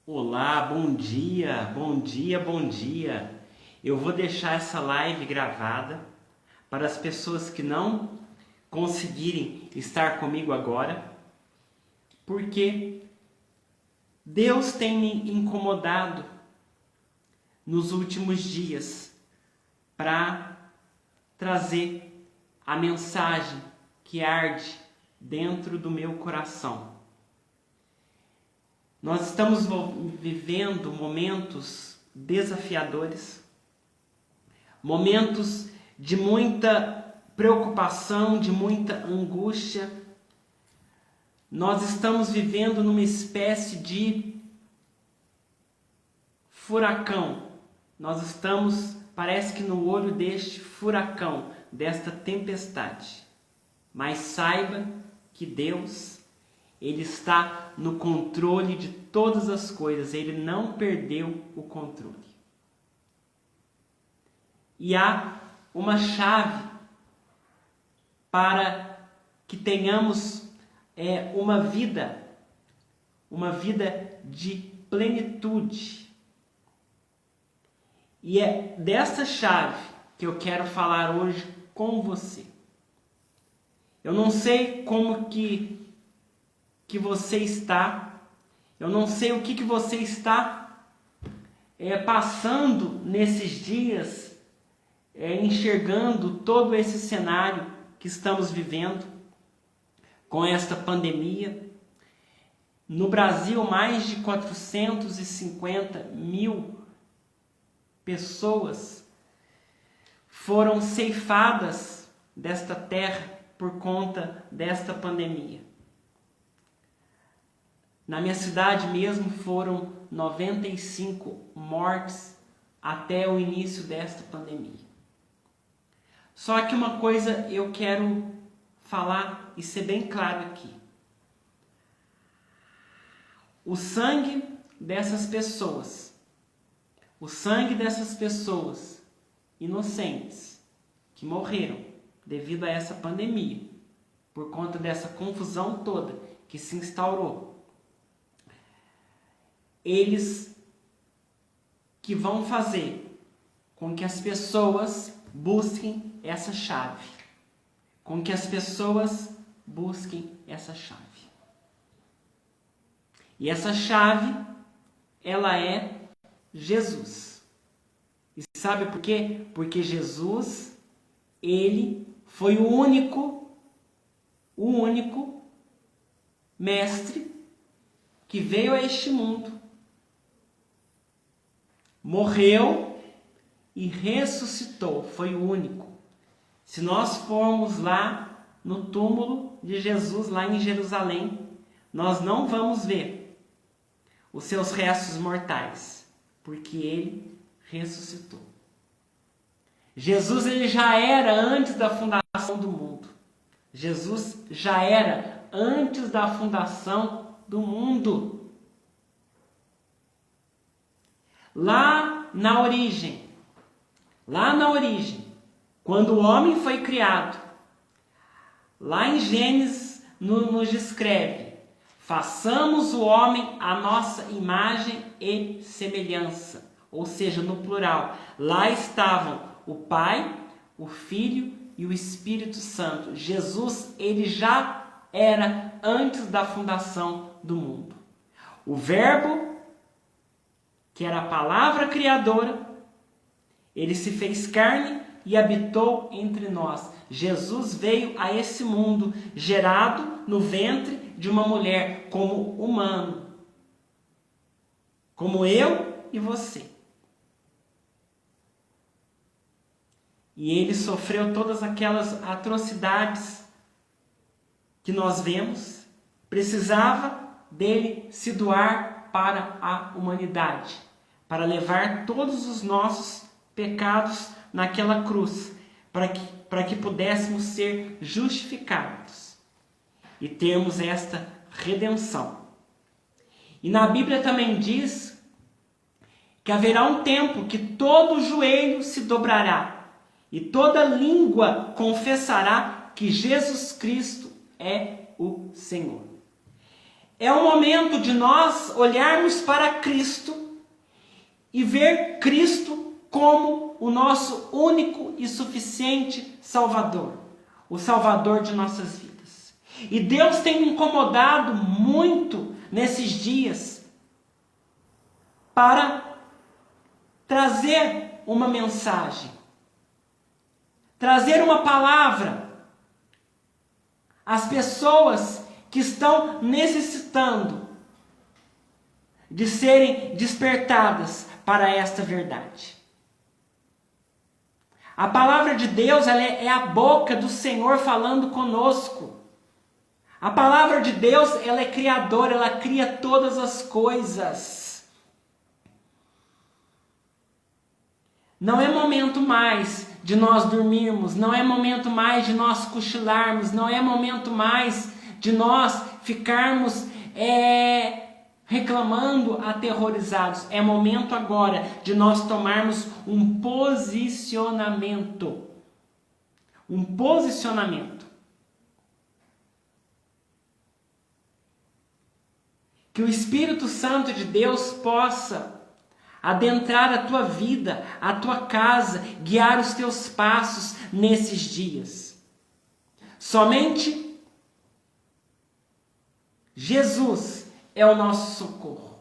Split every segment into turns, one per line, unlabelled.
Olá, bom dia, bom dia, bom dia. Eu vou deixar essa live gravada para as pessoas que não conseguirem estar comigo agora, porque Deus tem me incomodado nos últimos dias para trazer a mensagem que arde dentro do meu coração. Nós estamos vivendo momentos desafiadores, momentos de muita preocupação, de muita angústia. Nós estamos vivendo numa espécie de furacão. Parece que no olho deste furacão, desta tempestade. Mas saiba que Deus, Ele está no controle de todas as coisas. Ele não perdeu o controle. E há uma chave para que tenhamos uma vida de plenitude. E é dessa chave que eu quero falar hoje com você. Eu não sei como que você está, eu não sei o que você está passando nesses dias, enxergando todo esse cenário que estamos vivendo com esta pandemia. No Brasil, mais de 450 mil pessoas foram ceifadas desta terra por conta desta pandemia. Na minha cidade mesmo foram 95 mortes até o início desta pandemia. Só que uma coisa eu quero falar e ser bem claro aqui. O sangue dessas pessoas inocentes que morreram devido a essa pandemia, por conta dessa confusão toda que se instaurou, eles que vão fazer com que as pessoas busquem essa chave. E essa chave, ela é Jesus. E sabe por quê? Porque Jesus, ele foi o único mestre que veio a este mundo, morreu e ressuscitou. Foi o único. Se nós formos lá no túmulo de Jesus, lá em Jerusalém, nós não vamos ver os seus restos mortais, porque ele ressuscitou. Jesus, ele já era antes da fundação do mundo. Jesus já era antes da fundação do mundo. Lá na origem, quando o homem foi criado, lá em Gênesis nos descreve: façamos o homem à nossa imagem e semelhança. Ou seja, no plural. Lá estavam o Pai, o Filho e o Espírito Santo. Jesus, ele já era antes da fundação do mundo. O Verbo, que era a palavra criadora, ele se fez carne e habitou entre nós. Jesus veio a esse mundo gerado no ventre de uma mulher como humano, como eu e você. E ele sofreu todas aquelas atrocidades que nós vemos. Precisava dele se doar para a humanidade, para levar todos os nossos pecados naquela cruz, para que pudéssemos ser justificados e termos esta redenção. E na Bíblia também diz que haverá um tempo que todo joelho se dobrará e toda língua confessará que Jesus Cristo é o Senhor. é o momento de nós olharmos para Cristo e ver Cristo como o nosso único e suficiente Salvador, o Salvador de nossas vidas. E Deus tem me incomodado muito nesses dias para trazer uma mensagem, trazer uma palavra às pessoas que estão necessitando de serem despertadas para esta verdade. A palavra de Deus, ela é a boca do Senhor falando conosco. A palavra de Deus, ela é criadora, ela cria todas as coisas. Não é momento mais de nós dormirmos, não é momento mais de nós cochilarmos, não é momento mais de nós ficarmos reclamando, aterrorizados. É momento agora de nós tomarmos um posicionamento. Um posicionamento. Que o Espírito Santo de Deus possa adentrar a tua vida, a tua casa, guiar os teus passos nesses dias. Somente Jesus é o nosso socorro.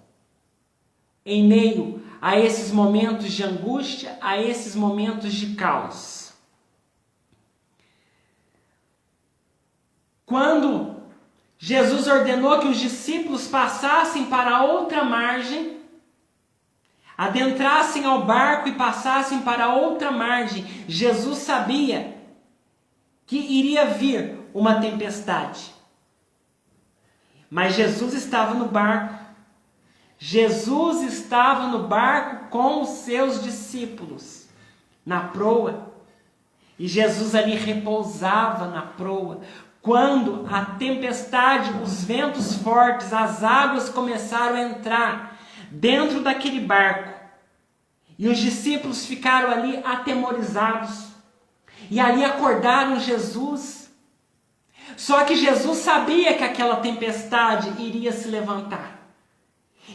Em meio a esses momentos de angústia, a esses momentos de caos. Quando Jesus ordenou que os discípulos passassem para outra margem, adentrassem ao barco e passassem para outra margem, Jesus sabia que iria vir uma tempestade. Mas Jesus estava no barco. Jesus estava no barco com os seus discípulos, na proa. E Jesus ali repousava na proa. Quando a tempestade, os ventos fortes, as águas começaram a entrar dentro daquele barco, e os discípulos ficaram ali atemorizados, e ali acordaram Jesus. Só que Jesus sabia que aquela tempestade iria se levantar,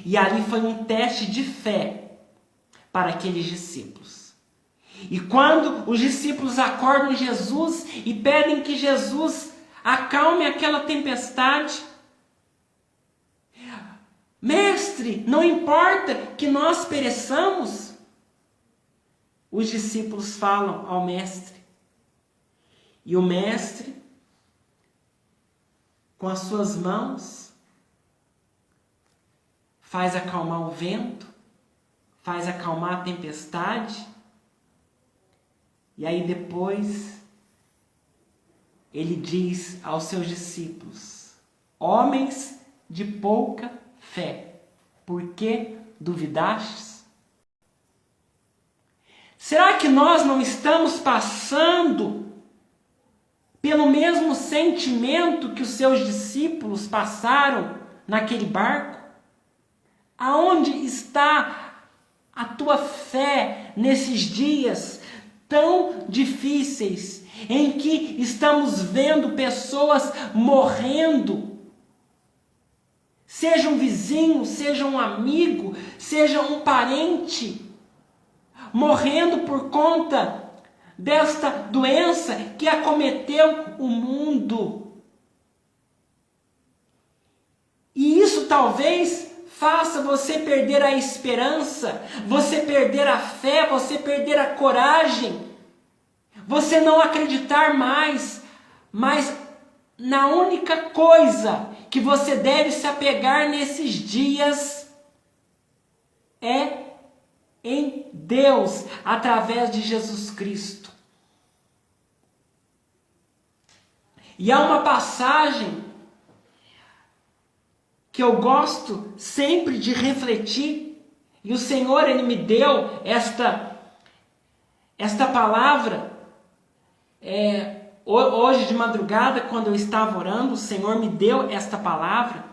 e ali foi um teste de fé para aqueles discípulos. E quando os discípulos acordam Jesus e pedem que Jesus acalme aquela tempestade, mestre, não importa que nós pereçamos. Os discípulos falam ao mestre. E o mestre, com as suas mãos, faz acalmar o vento, faz acalmar a tempestade. E aí depois, ele diz aos seus discípulos: homens de pouca fé, por que duvidastes? Será que nós não estamos passando pelo mesmo sentimento que os seus discípulos passaram naquele barco? Aonde está a tua fé nesses dias tão difíceis, em que estamos vendo pessoas morrendo? Seja um vizinho, seja um amigo, seja um parente, morrendo por conta desta doença que acometeu o mundo. E isso talvez faça você perder a esperança, você perder a fé, você perder a coragem, você não acreditar mais, mas na única coisa que você deve se apegar nesses dias é em Deus, através de Jesus Cristo. E há uma passagem que eu gosto sempre de refletir, e o Senhor, Ele me deu esta palavra, hoje de madrugada, quando eu estava orando, o Senhor me deu esta palavra.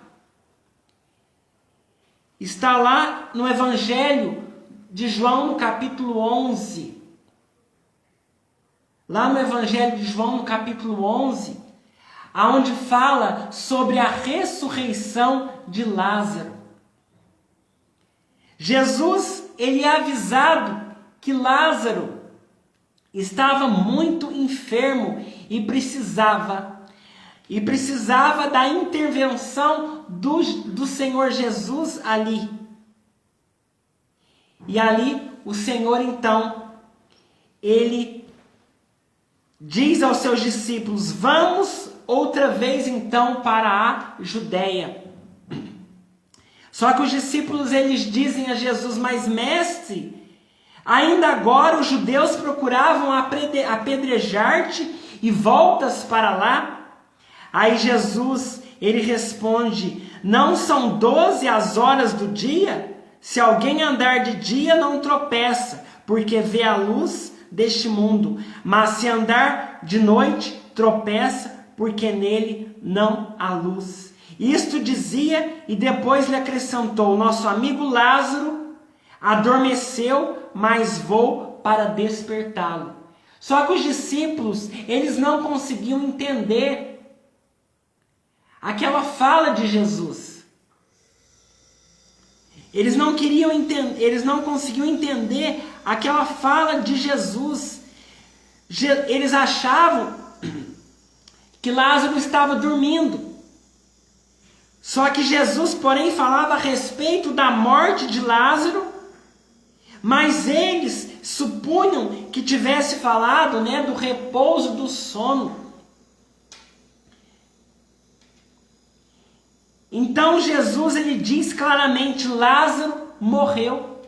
Está lá no Evangelho de João, no capítulo 11. Lá no Evangelho de João, no capítulo 11, aonde fala sobre a ressurreição de Lázaro. Jesus, ele é avisado que Lázaro estava muito enfermo e precisava da intervenção do Senhor Jesus ali. E ali o Senhor então, ele diz aos seus discípulos: vamos outra vez então para a Judéia. Só que os discípulos, eles dizem a Jesus: mas mestre, ainda agora os judeus procuravam apedrejar-te e voltas para lá? Aí Jesus, ele responde: não são 12 as horas do dia? Se alguém andar de dia não tropeça, porque vê a luz deste mundo. Mas se andar de noite, tropeça, porque nele não há luz. Isto dizia e depois lhe acrescentou: nosso amigo Lázaro adormeceu, mas vou para despertá-lo. Só que os discípulos, eles não conseguiam entender aquela fala de Jesus. Eles não queriam entender, eles não conseguiam entender aquela fala de Jesus. Eles achavam que Lázaro estava dormindo. Só que Jesus, porém, falava a respeito da morte de Lázaro, mas eles supunham que tivesse falado, do repouso do sono. Então Jesus, ele diz claramente: Lázaro morreu.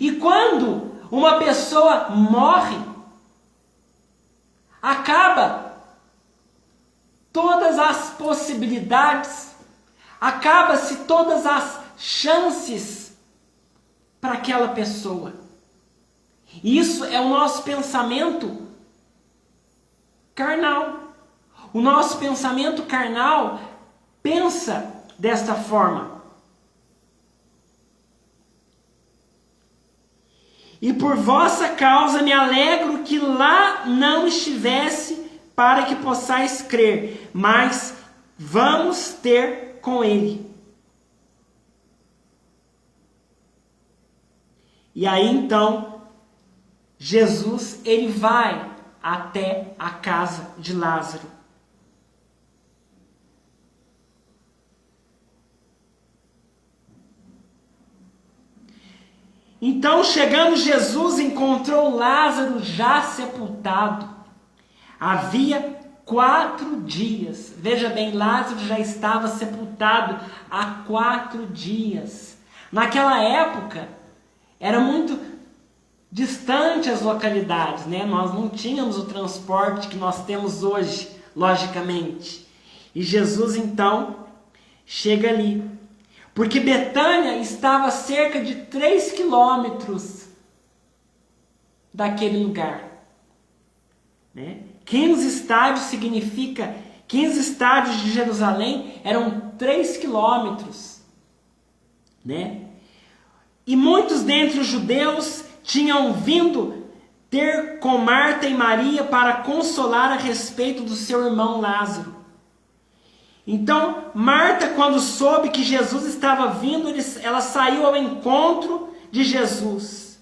E quando uma pessoa morre, acaba todas as possibilidades, acaba-se todas as chances para aquela pessoa. Isso é o nosso pensamento carnal. O nosso pensamento carnal pensa desta forma. E por vossa causa me alegro que lá não estivesse, para que possais crer, mas vamos ter com ele. E aí então, Jesus, ele vai até a casa de Lázaro. Então, chegando Jesus, encontrou Lázaro já sepultado. Havia 4 dias. Veja bem, Lázaro já estava sepultado há 4 dias. Naquela época, era muito distante as localidades, Nós não tínhamos o transporte que nós temos hoje, logicamente. E Jesus, então, chega ali. Porque Betânia estava a cerca de 3 quilômetros daquele lugar. 15 estádios significa, 15 estádios de Jerusalém eram 3 quilômetros. E muitos dentre os judeus tinham vindo ter com Marta e Maria para consolar a respeito do seu irmão Lázaro. Então, Marta, quando soube que Jesus estava vindo, ela saiu ao encontro de Jesus.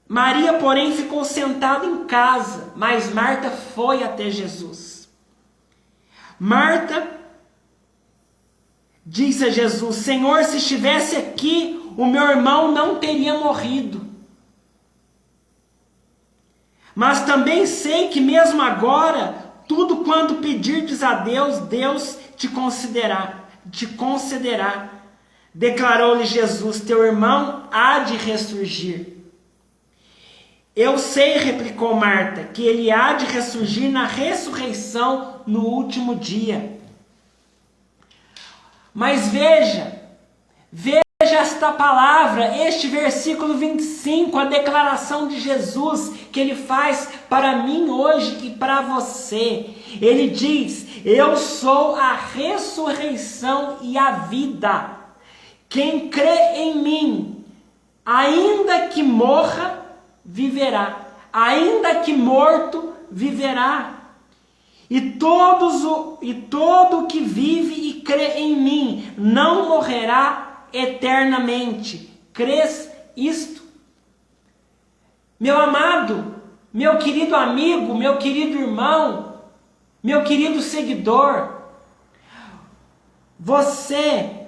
Maria, porém, ficou sentada em casa, mas Marta foi até Jesus. Marta disse a Jesus: Senhor, se estivesse aqui, o meu irmão não teria morrido. Mas também sei que mesmo agora, tudo quanto pedirdes a Deus, Deus te concederá. Declarou-lhe Jesus: teu irmão há de ressurgir. Eu sei, replicou Marta, que ele há de ressurgir na ressurreição no último dia. Mas veja esta palavra, este versículo 25, a declaração de Jesus que ele faz para mim hoje e para você. Ele diz: eu sou a ressurreição e a vida. Quem crê em mim, ainda que morra, viverá. Ainda que morto, viverá. e todo que vive e crê em mim não morrerá eternamente. Crês isto? Meu amado, meu querido amigo, meu querido irmão, meu querido seguidor, você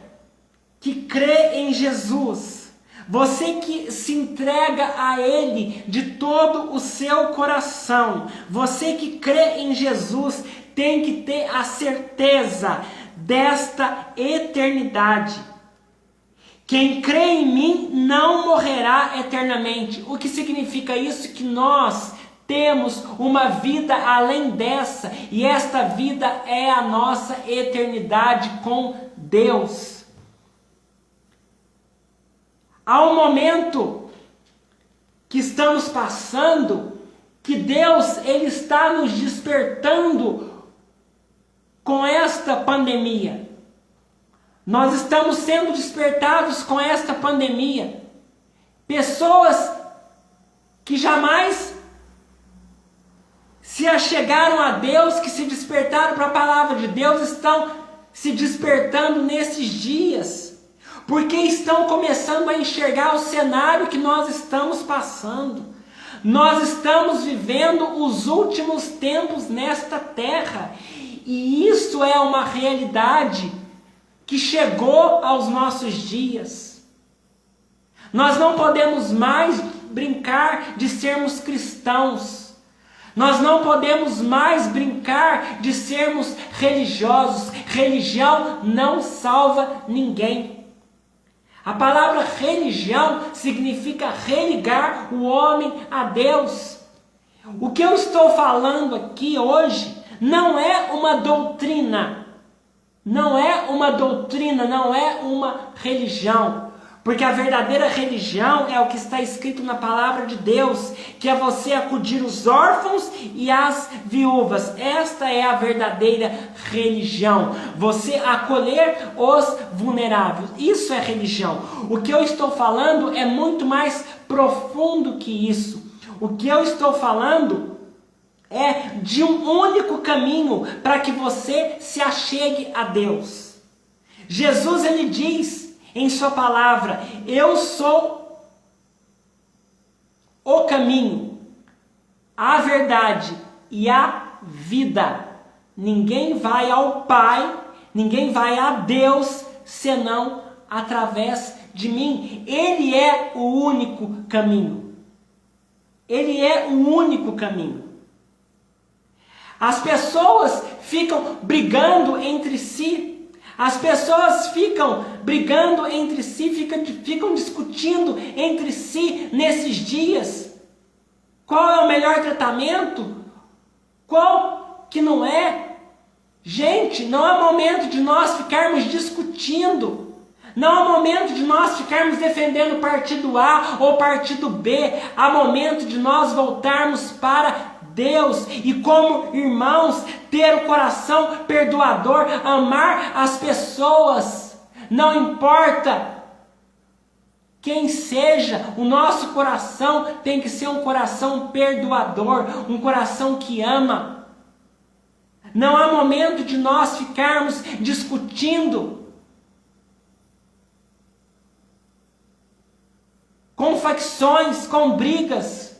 que crê em Jesus, você que se entrega a Ele de todo o seu coração, você que crê em Jesus, tem que ter a certeza desta eternidade. Quem crê em mim não morrerá eternamente. O que significa isso? Que nós temos uma vida além dessa, e esta vida é a nossa eternidade com Deus. Há um momento que estamos passando, que Deus ele está nos despertando com esta pandemia. Nós estamos sendo despertados com esta pandemia. Pessoas que jamais se achegaram a Deus, que se despertaram para a palavra de Deus, estão se despertando nesses dias. Porque estão começando a enxergar o cenário que nós estamos passando. Nós estamos vivendo os últimos tempos nesta terra. E isso é uma realidade que chegou aos nossos dias. Nós não podemos mais brincar de sermos cristãos. Nós não podemos mais brincar de sermos religiosos. Religião não salva ninguém. A palavra religião significa religar o homem a Deus. O que eu estou falando aqui hoje não é uma doutrina. Não é uma doutrina, não é uma religião. Porque a verdadeira religião é o que está escrito na palavra de Deus, que é você acudir os órfãos e as viúvas. Esta é a verdadeira religião. Você acolher os vulneráveis. Isso é religião. O que eu estou falando é muito mais profundo que isso. O que eu estou falando é de um único caminho para que você se achegue a Deus. Jesus ele diz em sua palavra: eu sou o caminho, a verdade e a vida. Ninguém vai ao Pai, ninguém vai a Deus senão através de mim. Ele é o único caminho. Ele é o único caminho. As pessoas ficam brigando entre si. As pessoas ficam brigando entre si, ficam discutindo entre si nesses dias. Qual é o melhor tratamento? Qual que não é? Gente, não é momento de nós ficarmos discutindo. Não é momento de nós ficarmos defendendo o partido A ou partido B. Há momento de nós voltarmos para Deus e, como irmãos, ter o coração perdoador, amar as pessoas. Não importa quem seja, o nosso coração tem que ser um coração perdoador, um coração que ama. Não há momento de nós ficarmos discutindo com facções, com brigas.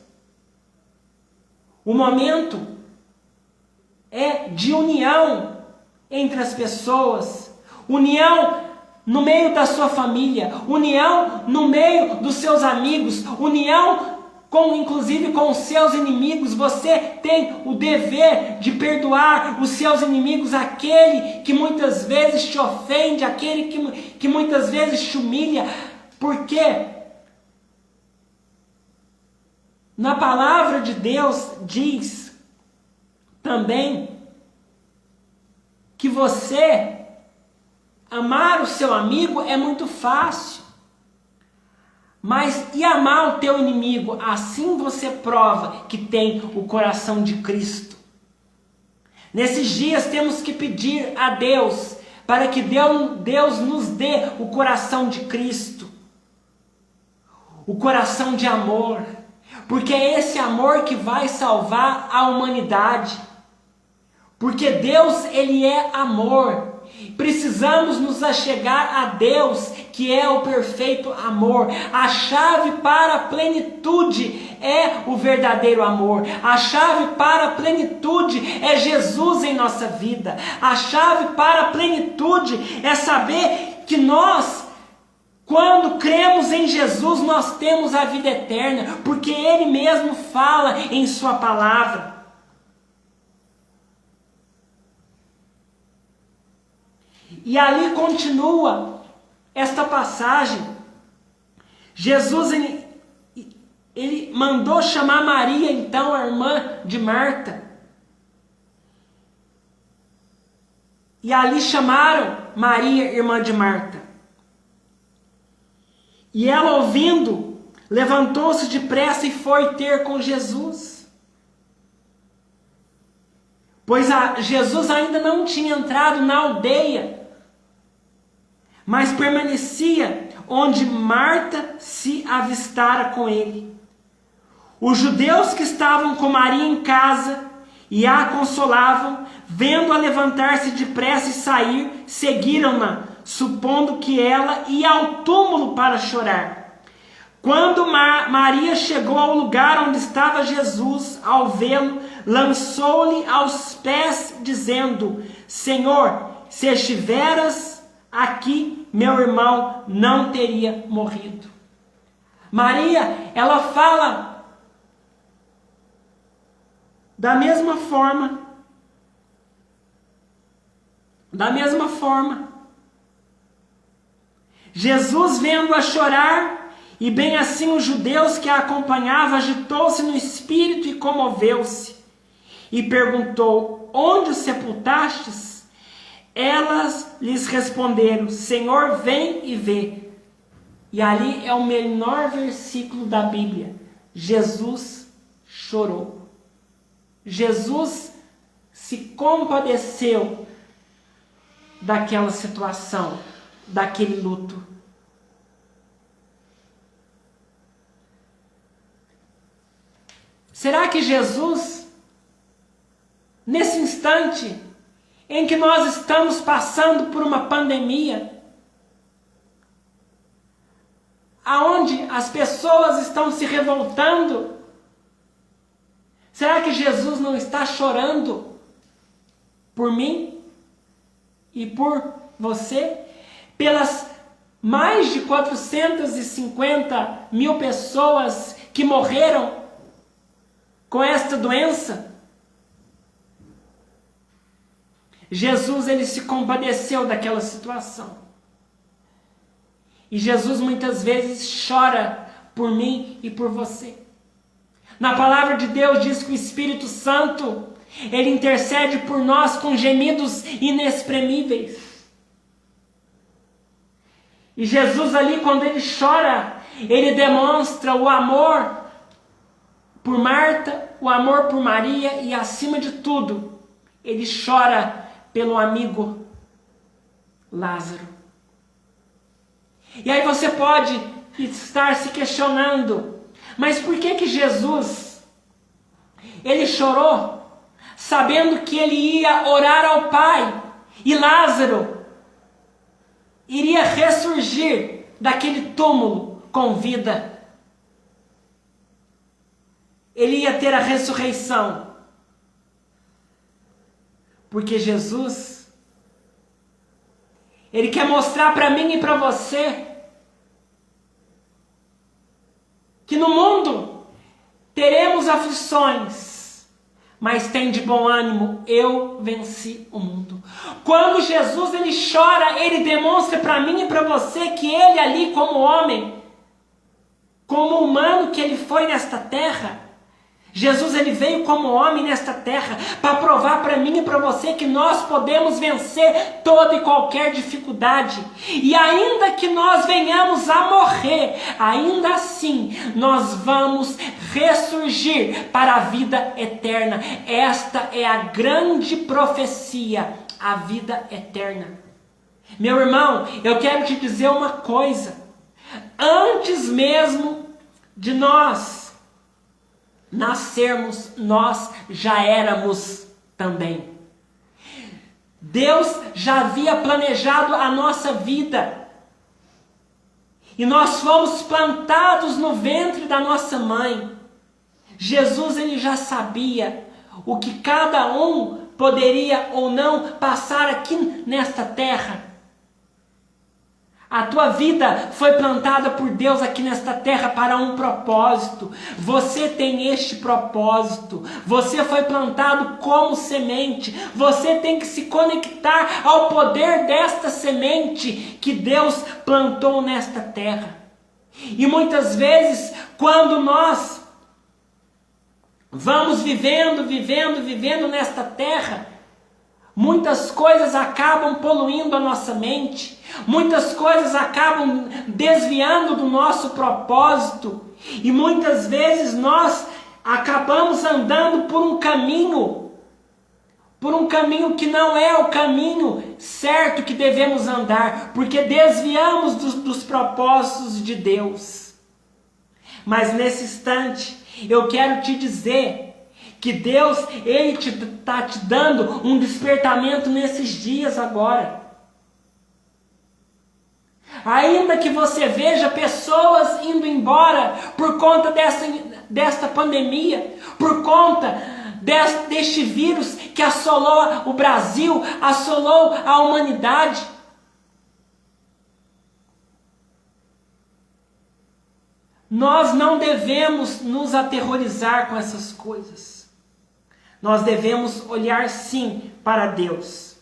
O momento é de união entre as pessoas, união no meio da sua família, união no meio dos seus amigos, união inclusive com os seus inimigos. Você tem o dever de perdoar os seus inimigos, aquele que muitas vezes te ofende, aquele que muitas vezes te humilha, porque na palavra de Deus diz também que você amar o seu amigo é muito fácil. Mas e amar o teu inimigo? Assim você prova que tem o coração de Cristo. Nesses dias temos que pedir a Deus para que Deus nos dê o coração de Cristo. O coração de amor. Porque é esse amor que vai salvar a humanidade. Porque Deus, Ele é amor. Precisamos nos achegar a Deus, que é o perfeito amor. A chave para a plenitude é o verdadeiro amor. A chave para a plenitude é Jesus em nossa vida. A chave para a plenitude é saber que nós, quando cremos em Jesus, nós temos a vida eterna, porque Ele mesmo fala em sua palavra. E ali continua esta passagem. Jesus, ele mandou chamar Maria, então, a irmã de Marta. E ali chamaram Maria, irmã de Marta. E ela, ouvindo, levantou-se depressa e foi ter com Jesus. Pois Jesus ainda não tinha entrado na aldeia, mas permanecia onde Marta se avistara com ele. Os judeus que estavam com Maria em casa e a consolavam, vendo-a levantar-se depressa e sair, seguiram-na, supondo que ela ia ao túmulo para chorar. Quando Maria chegou ao lugar onde estava Jesus, ao vê-lo, lançou-lhe aos pés, dizendo: Senhor, se estiveras aqui, meu irmão não teria morrido. Maria, ela fala da mesma forma. Jesus, vendo-a chorar, e bem assim os judeus que a acompanhavam, agitou-se no espírito e comoveu-se. E perguntou: onde o sepultastes? Elas lhes responderam: Senhor, vem e vê. E ali é o menor versículo da Bíblia. Jesus chorou. Jesus se compadeceu daquela situação, daquele luto. Será que Jesus, nesse instante em que nós estamos passando por uma pandemia, aonde as pessoas estão se revoltando, será que Jesus não está chorando por mim e por você? Pelas mais de 450 mil pessoas que morreram com esta doença? Jesus, ele se compadeceu daquela situação. E Jesus muitas vezes chora por mim e por você. Na palavra de Deus diz que o Espírito Santo, ele intercede por nós com gemidos inexprimíveis. E Jesus ali, quando ele chora, ele demonstra o amor por Marta, o amor por Maria e, acima de tudo, ele chora pelo amigo Lázaro. E aí você pode estar se questionando: mas por que Jesus, ele chorou sabendo que ele ia orar ao Pai e Lázaro iria ressurgir daquele túmulo com vida? Ele ia ter a ressurreição. Porque Jesus, ele quer mostrar para mim e para você que no mundo teremos aflições, mas tem de bom ânimo, eu venci o mundo. Quando Jesus, ele chora, ele demonstra para mim e para você que ele ali, como homem, como humano que ele foi nesta terra, Jesus, ele veio como homem nesta terra para provar para mim e para você que nós podemos vencer toda e qualquer dificuldade. E ainda que nós venhamos a morrer, ainda assim nós vamos ressurgir para a vida eterna. Esta é a grande profecia, a vida eterna. Meu irmão, eu quero te dizer uma coisa. Antes mesmo de nós nascermos, nós já éramos também. Deus já havia planejado a nossa vida. E nós fomos plantados no ventre da nossa mãe. Jesus, ele já sabia o que cada um poderia ou não passar aqui nesta terra. A tua vida foi plantada por Deus aqui nesta terra para um propósito. Você tem este propósito. Você foi plantado como semente. Você tem que se conectar ao poder desta semente que Deus plantou nesta terra. E muitas vezes, quando nós vamos vivendo nesta terra, muitas coisas acabam poluindo a nossa mente, muitas coisas acabam desviando do nosso propósito, e muitas vezes nós acabamos andando por um caminho que não é o caminho certo que devemos andar, porque desviamos dos propósitos de Deus. Mas nesse instante, eu quero te dizer que Deus, ele está te dando um despertamento nesses dias agora. Ainda que você veja pessoas indo embora por conta desta pandemia, por conta deste vírus que assolou o Brasil, assolou a humanidade. Nós não devemos nos aterrorizar com essas coisas. Nós devemos olhar sim para Deus.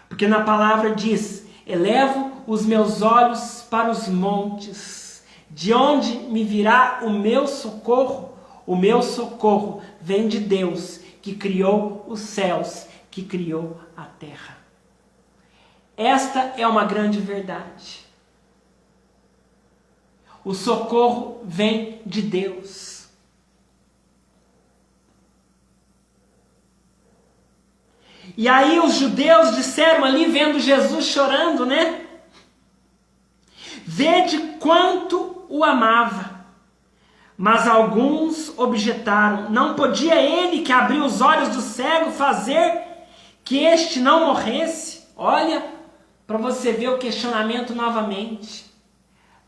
Porque na palavra diz: elevo os meus olhos para os montes. De onde me virá o meu socorro? O meu socorro vem de Deus, que criou os céus, que criou a terra. Esta é uma grande verdade. O socorro vem de Deus. E aí os judeus disseram ali, vendo Jesus chorando, né? Vede quanto o amava. Mas alguns objetaram: não podia ele, que abriu os olhos do cego, fazer que este não morresse? Olha, para você ver o questionamento novamente.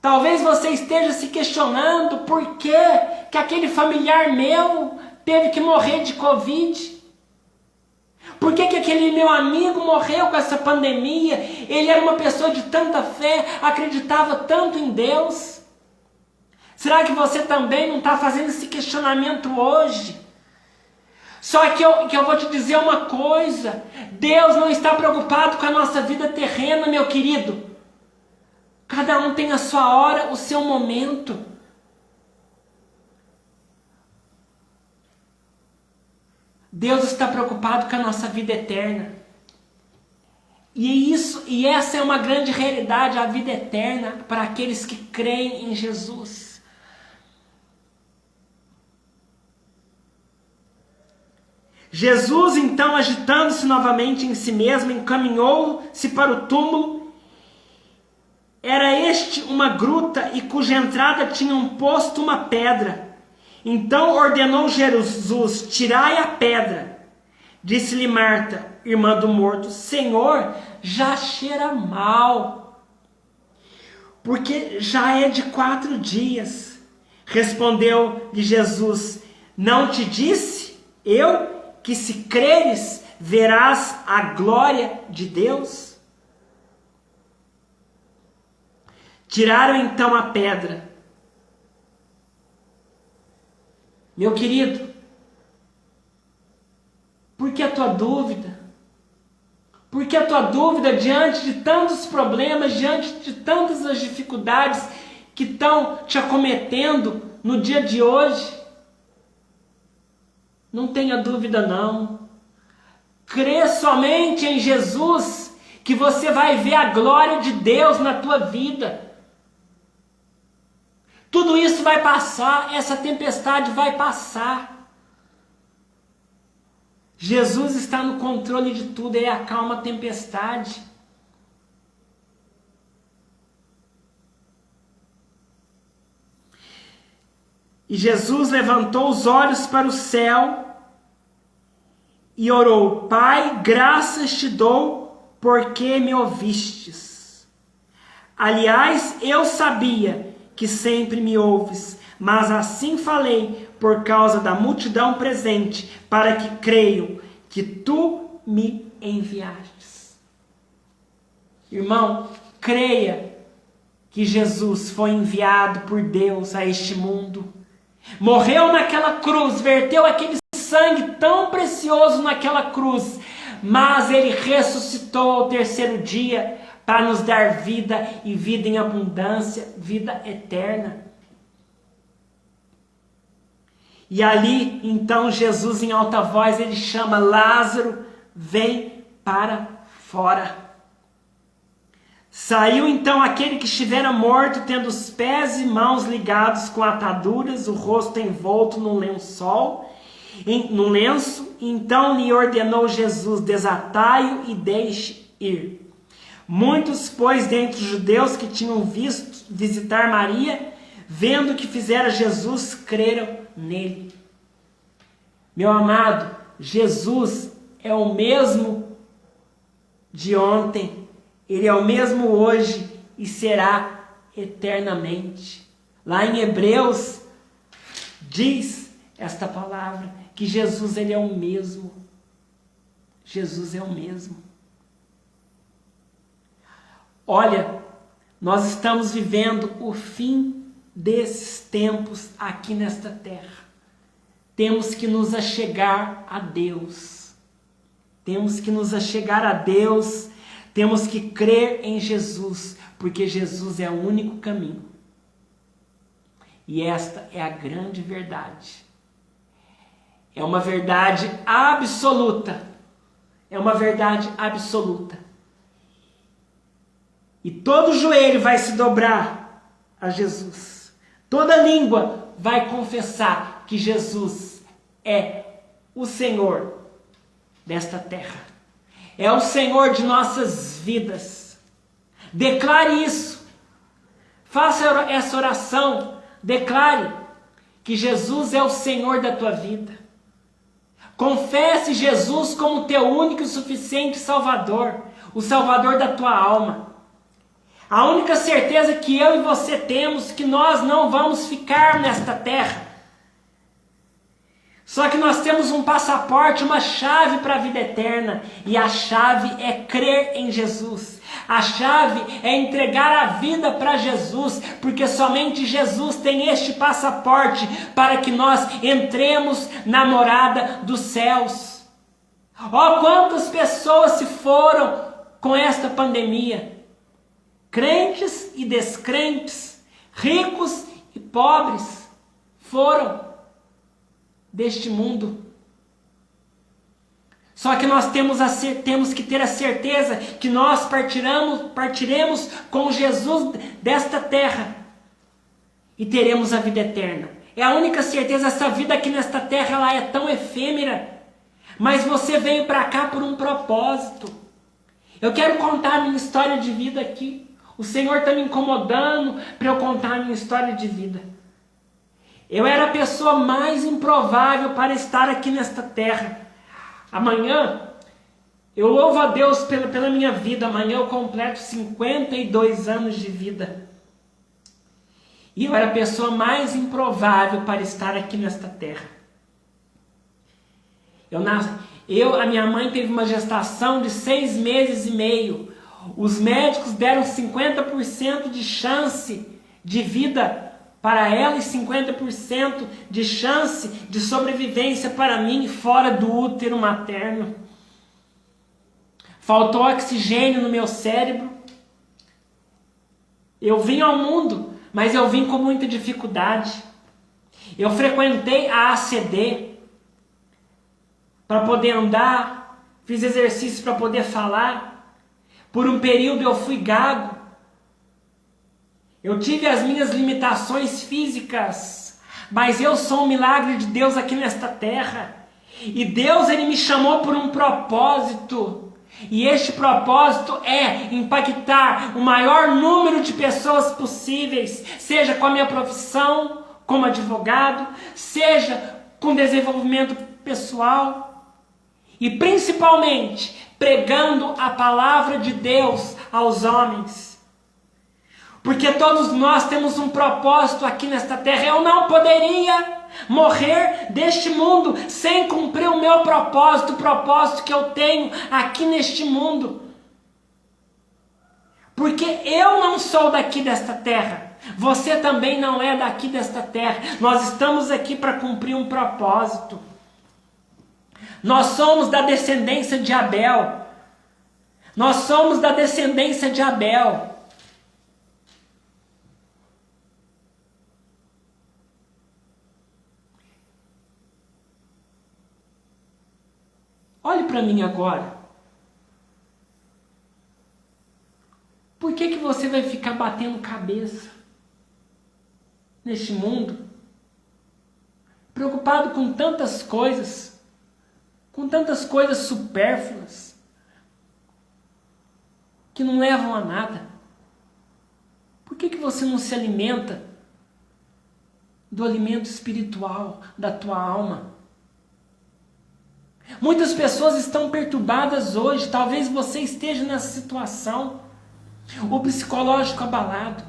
Talvez você esteja se questionando por que aquele familiar meu teve que morrer de Covid. Por que aquele meu amigo morreu com essa pandemia? Ele era uma pessoa de tanta fé, acreditava tanto em Deus. Será que você também não está fazendo esse questionamento hoje? Só que eu vou te dizer uma coisa: Deus não está preocupado com a nossa vida terrena, meu querido. Cada um tem a sua hora, o seu momento. Deus está preocupado com a nossa vida eterna. E essa é uma grande realidade, a vida eterna, para aqueles que creem em Jesus. Jesus, então, agitando-se novamente em si mesmo, encaminhou-se para o túmulo. Era este uma gruta, e cuja entrada tinham posto uma pedra. Então ordenou Jesus: tirai a pedra. Disse-lhe Marta, irmã do morto: Senhor, já cheira mal, porque já é de 4 dias. Respondeu-lhe Jesus: não te disse eu que, se creres, verás a glória de Deus? Tiraram então a pedra. Meu querido, por que a tua dúvida? Por que a tua dúvida diante de tantos problemas, diante de tantas as dificuldades que estão te acometendo no dia de hoje? Não tenha dúvida não. Crê somente em Jesus, que você vai ver a glória de Deus na tua vida. Tudo isso vai passar, essa tempestade vai passar. Jesus está no controle de tudo, Ele acalma a tempestade. E Jesus levantou os olhos para o céu e orou: Pai, graças te dou, porque me ouvistes. Aliás, eu sabia que sempre me ouves, mas assim falei por causa da multidão presente, para que creiam que tu me enviastes. Irmão, creia que Jesus foi enviado por Deus a este mundo. Morreu naquela cruz, verteu aquele sangue tão precioso naquela cruz, mas ele ressuscitou ao terceiro dia para nos dar vida e vida em abundância, vida eterna. E ali, então, Jesus em alta voz, ele chama Lázaro, vem para fora. Saiu então aquele que estivera morto, tendo os pés e mãos ligados com ataduras, o rosto envolto num lenço. Então lhe ordenou Jesus, desatai-o e deixe ir. Muitos, pois, dentre os judeus que tinham visto visitar Maria, vendo o que fizera Jesus, creram nele. Meu amado, Jesus é o mesmo de ontem, ele é o mesmo hoje e será eternamente. Lá em Hebreus diz esta palavra, que Jesus ele é o mesmo. Jesus é o mesmo. Olha, nós estamos vivendo o fim desses tempos aqui nesta terra. Temos que nos achegar a Deus. Temos que nos achegar a Deus. Temos que crer em Jesus, porque Jesus é o único caminho. E esta é a grande verdade. É uma verdade absoluta. É uma verdade absoluta. E todo joelho vai se dobrar a Jesus. Toda língua vai confessar que Jesus é o Senhor desta terra. É o Senhor de nossas vidas. Declare isso. Faça essa oração. Declare que Jesus é o Senhor da tua vida. Confesse Jesus como teu único e suficiente Salvador. O Salvador da tua alma. A única certeza que eu e você temos, que nós não vamos ficar nesta terra. Só que nós temos um passaporte, uma chave para a vida eterna. E a chave é crer em Jesus. A chave é entregar a vida para Jesus. Porque somente Jesus tem este passaporte para que nós entremos na morada dos céus. Ó, quantas pessoas se foram com esta pandemia. Crentes e descrentes, ricos e pobres, foram deste mundo. Só que nós temos que ter a certeza que nós partiremos com Jesus desta terra e teremos a vida eterna. É a única certeza. Essa vida aqui nesta terra ela é tão efêmera, mas você veio para cá por um propósito. Eu quero contar a minha história de vida aqui. O Senhor está me incomodando para eu contar a minha história de vida. Eu era a pessoa mais improvável para estar aqui nesta terra. Amanhã, eu louvo a Deus pela minha vida. Amanhã eu completo 52 anos de vida. E eu era a pessoa mais improvável para estar aqui nesta terra. A minha mãe teve uma gestação de 6 meses e meio. Os médicos deram 50% de chance de vida para ela e 50% de chance de sobrevivência para mim fora do útero materno. Faltou oxigênio no meu cérebro. Eu vim ao mundo, mas eu vim com muita dificuldade. Eu frequentei a ACD para poder andar, fiz exercícios para poder falar. Por um período eu fui gago. Eu tive as minhas limitações físicas, mas eu sou um milagre de Deus aqui nesta terra. E Deus ele me chamou por um propósito. E este propósito é impactar o maior número de pessoas possíveis, seja com a minha profissão, como advogado, seja com desenvolvimento pessoal. E principalmente pregando a palavra de Deus aos homens. Porque todos nós temos um propósito aqui nesta terra. Eu não poderia morrer deste mundo sem cumprir o meu propósito, o propósito que eu tenho aqui neste mundo. Porque eu não sou daqui desta terra. Você também não é daqui desta terra. Nós estamos aqui para cumprir um propósito. Nós somos da descendência de Abel. Nós somos da descendência de Abel. Olhe para mim agora. Por que você vai ficar batendo cabeça neste mundo? Preocupado com tantas coisas supérfluas, que não levam a nada. Por que você não se alimenta do alimento espiritual da tua alma? Muitas pessoas estão perturbadas hoje, talvez você esteja nessa situação, o psicológico abalado.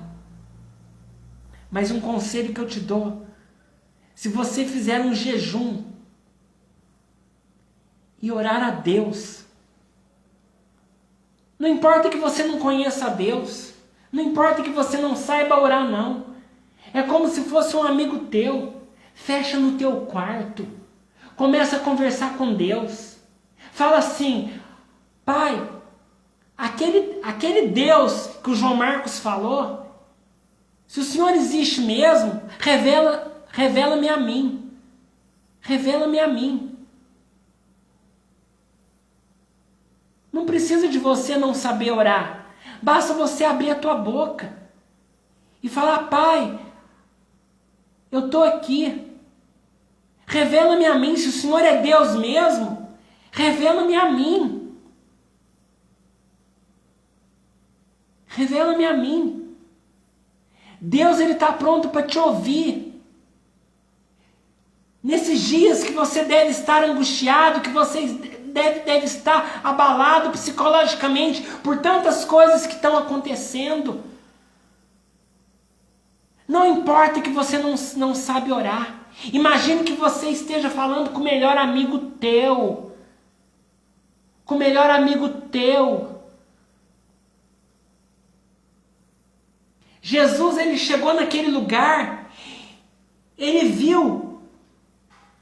Mas um conselho que eu te dou: se você fizer um jejum e orar a Deus, não importa que você não conheça a Deus, não importa que você não saiba orar não, é como se fosse um amigo teu, fecha no teu quarto, começa a conversar com Deus, fala assim: Pai, aquele Deus que o João Marcos falou, se o Senhor existe mesmo, revela-me a mim. Revela-me a mim. Não precisa de você não saber orar. Basta você abrir a tua boca e falar: Pai, eu estou aqui. Revela-me a mim. Se o Senhor é Deus mesmo, revela-me a mim. Revela-me a mim. Deus, Ele está pronto para te ouvir. Nesses dias que você deve estar angustiado, que você deve estar abalado psicologicamente por tantas coisas que estão acontecendo. Não importa que você não sabe orar. Imagine que você esteja falando com o melhor amigo teu. Com o melhor amigo teu. Jesus, ele chegou naquele lugar, ele viu,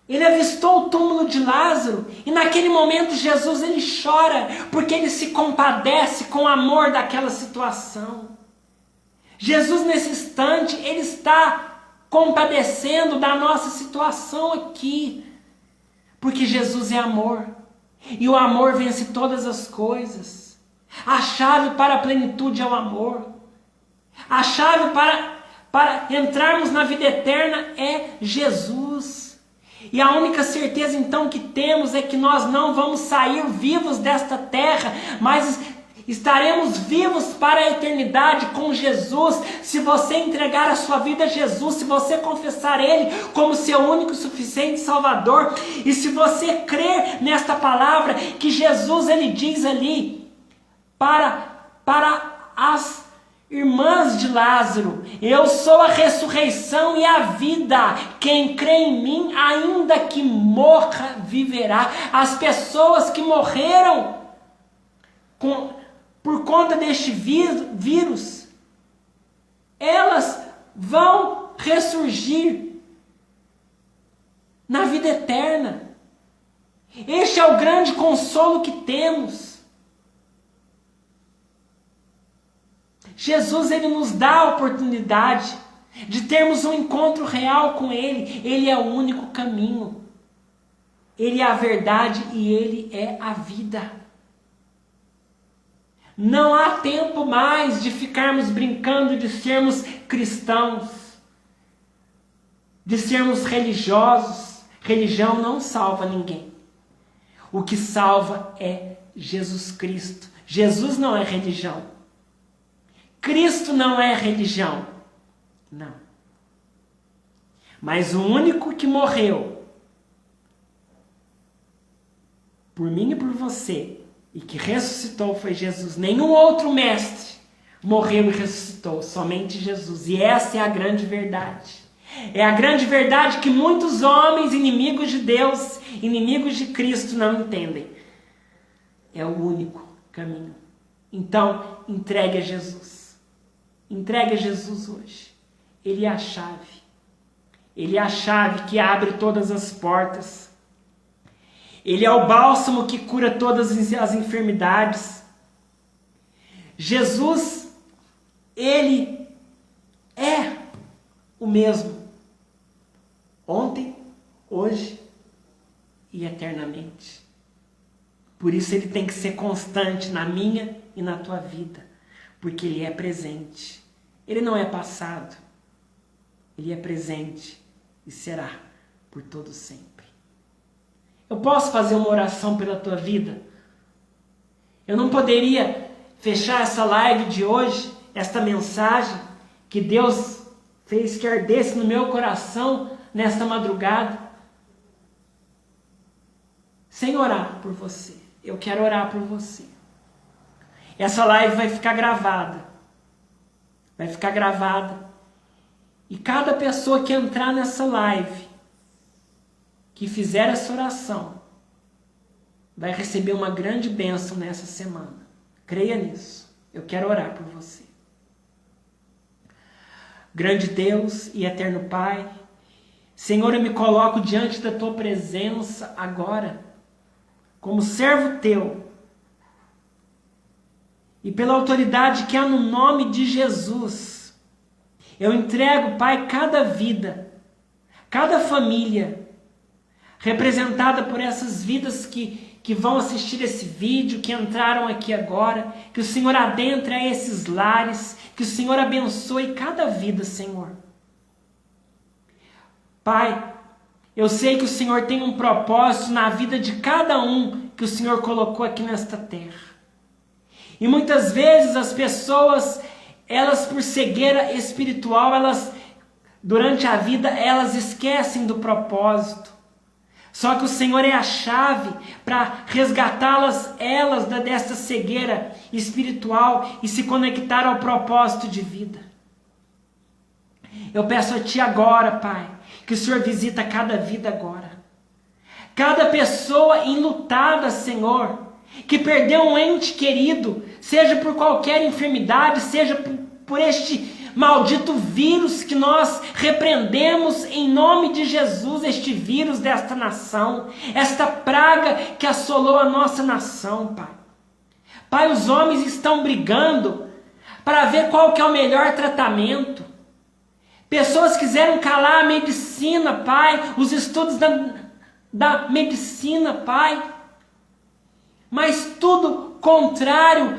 ele avistou o túmulo de Lázaro, e naquele momento Jesus, ele chora, porque ele se compadece com o amor daquela situação. Jesus, nesse instante, ele está compadecendo da nossa situação aqui, porque Jesus é amor, e o amor vence todas as coisas. A chave para a plenitude é o amor. A chave para entrarmos na vida eterna é Jesus. E a única certeza então que temos é que nós não vamos sair vivos desta terra, mas estaremos vivos para a eternidade com Jesus. Se você entregar a sua vida a Jesus, se você confessar Ele como seu único e suficiente Salvador, e se você crer nesta palavra que Jesus, Ele diz ali para as irmãs de Lázaro: eu sou a ressurreição e a vida. Quem crê em mim, ainda que morra, viverá. As pessoas que morreram por conta deste vírus, elas vão ressurgir na vida eterna. Este é o grande consolo que temos. Jesus, ele nos dá a oportunidade de termos um encontro real com Ele. Ele é o único caminho. Ele é a verdade e Ele é a vida. Não há tempo mais de ficarmos brincando de sermos cristãos, de sermos religiosos. Religião não salva ninguém. O que salva é Jesus Cristo. Jesus não é religião. Cristo não é religião. Não. Mas o único que morreu por mim e por você e que ressuscitou foi Jesus. Nenhum outro mestre morreu e ressuscitou, somente Jesus. E essa é a grande verdade. É a grande verdade que muitos homens, inimigos de Deus, inimigos de Cristo, não entendem. É o único caminho. Então, entregue a Jesus. Entregue a Jesus hoje. Ele é a chave. Ele é a chave que abre todas as portas. Ele é o bálsamo que cura todas as enfermidades. Jesus, ele é o mesmo. Ontem, hoje e eternamente. Por isso ele tem que ser constante na minha e na tua vida. Porque ele é presente. Ele não é passado. Ele é presente e será por todo sempre. Eu posso fazer uma oração pela tua vida? Eu não poderia fechar essa live de hoje, esta mensagem que Deus fez que ardesse no meu coração nesta madrugada, sem orar por você. Eu quero orar por você. Essa live vai ficar gravada. Vai ficar gravada. E cada pessoa que entrar nessa live, que fizer essa oração, vai receber uma grande bênção nessa semana. Creia nisso. Eu quero orar por você. Grande Deus e eterno Pai, Senhor, eu me coloco diante da tua presença agora, como servo teu, e pela autoridade que há no nome de Jesus, eu entrego, Pai, cada vida, cada família, representada por essas vidas que vão assistir esse vídeo, que entraram aqui agora, que o Senhor adentre a esses lares, que o Senhor abençoe cada vida, Senhor. Pai, eu sei que o Senhor tem um propósito na vida de cada um que o Senhor colocou aqui nesta terra. E muitas vezes as pessoas, elas por cegueira espiritual, durante a vida, elas esquecem do propósito. Só que o Senhor é a chave para resgatá-las, desta cegueira espiritual e se conectar ao propósito de vida. Eu peço a Ti agora, Pai, que o Senhor visita cada vida agora. Cada pessoa enlutada, Senhor, que perdeu um ente querido, seja por qualquer enfermidade, seja por este maldito vírus que nós repreendemos em nome de Jesus, este vírus desta nação, esta praga que assolou a nossa nação, Pai. Pai, os homens estão brigando para ver qual que é o melhor tratamento. Pessoas quiseram calar a medicina, Pai, os estudos da medicina, Pai, mas tudo contrário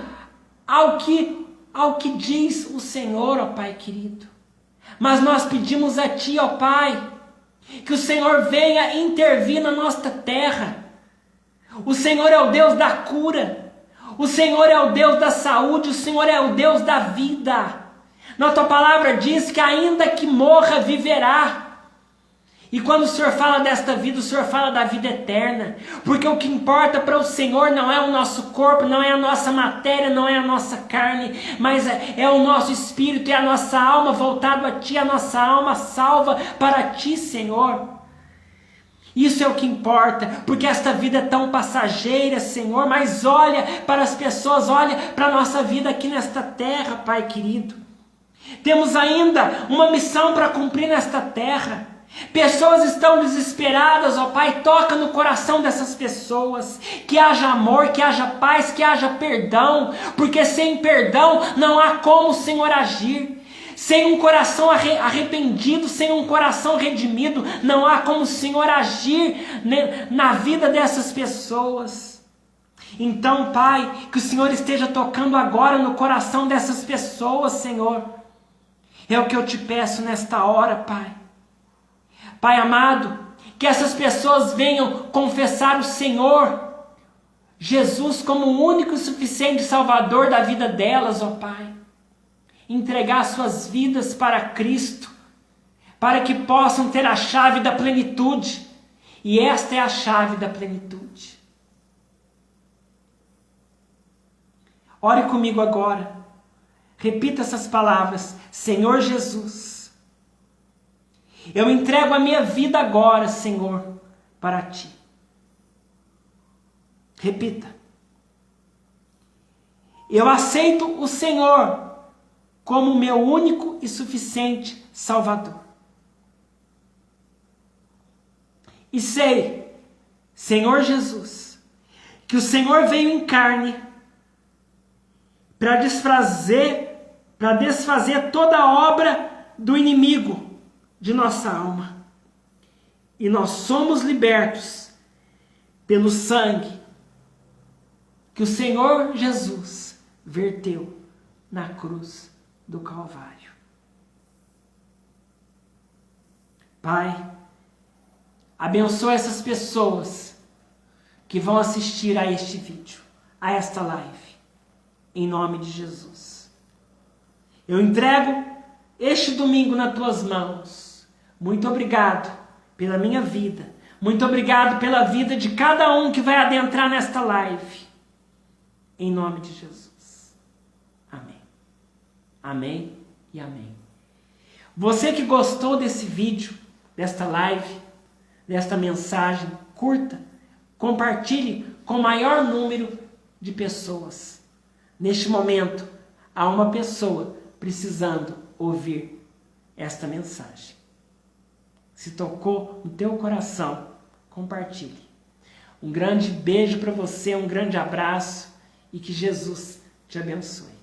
ao que diz o Senhor, ó Pai querido. Mas nós pedimos a Ti, ó Pai, que o Senhor venha intervir na nossa terra. O Senhor é o Deus da cura, o Senhor é o Deus da saúde, o Senhor é o Deus da vida. Na Tua palavra diz que ainda que morra, viverá. E quando o Senhor fala desta vida, o Senhor fala da vida eterna. Porque o que importa para o Senhor não é o nosso corpo, não é a nossa matéria, não é a nossa carne, mas é o nosso espírito e a nossa alma voltado a Ti, a nossa alma salva para Ti, Senhor. Isso é o que importa, porque esta vida é tão passageira, Senhor, mas olha para as pessoas, olha para a nossa vida aqui nesta terra, Pai querido. Temos ainda uma missão para cumprir nesta terra. Pessoas estão desesperadas, ó Pai, toca no coração dessas pessoas, que haja amor, que haja paz, que haja perdão, porque sem perdão não há como o Senhor agir. Sem um coração arrependido, sem um coração redimido, não há como o Senhor agir na vida dessas pessoas. Então, Pai, que o Senhor esteja tocando agora no coração dessas pessoas, Senhor. É o que eu te peço nesta hora, Pai. Pai amado, que essas pessoas venham confessar o Senhor Jesus como o único e suficiente Salvador da vida delas, ó Pai. Entregar suas vidas para Cristo, para que possam ter a chave da plenitude. E esta é a chave da plenitude. Ore comigo agora. Repita essas palavras. Senhor Jesus, eu entrego a minha vida agora, Senhor, para Ti. Repita. Eu aceito o Senhor como meu único e suficiente Salvador. E sei, Senhor Jesus, que o Senhor veio em carne para desfazer toda a obra do inimigo de nossa alma. E nós somos libertos pelo sangue que o Senhor Jesus verteu na cruz do Calvário. Pai, abençoa essas pessoas que vão assistir a este vídeo, a esta live, em nome de Jesus. Eu entrego este domingo nas tuas mãos. Muito obrigado pela minha vida. Muito obrigado pela vida de cada um que vai adentrar nesta live. Em nome de Jesus. Amém. Amém e amém. Você que gostou desse vídeo, desta live, desta mensagem, curta, compartilhe com o maior número de pessoas. Neste momento, há uma pessoa precisando ouvir esta mensagem. Se tocou no teu coração, compartilhe. Um grande beijo para você, um grande abraço e que Jesus te abençoe.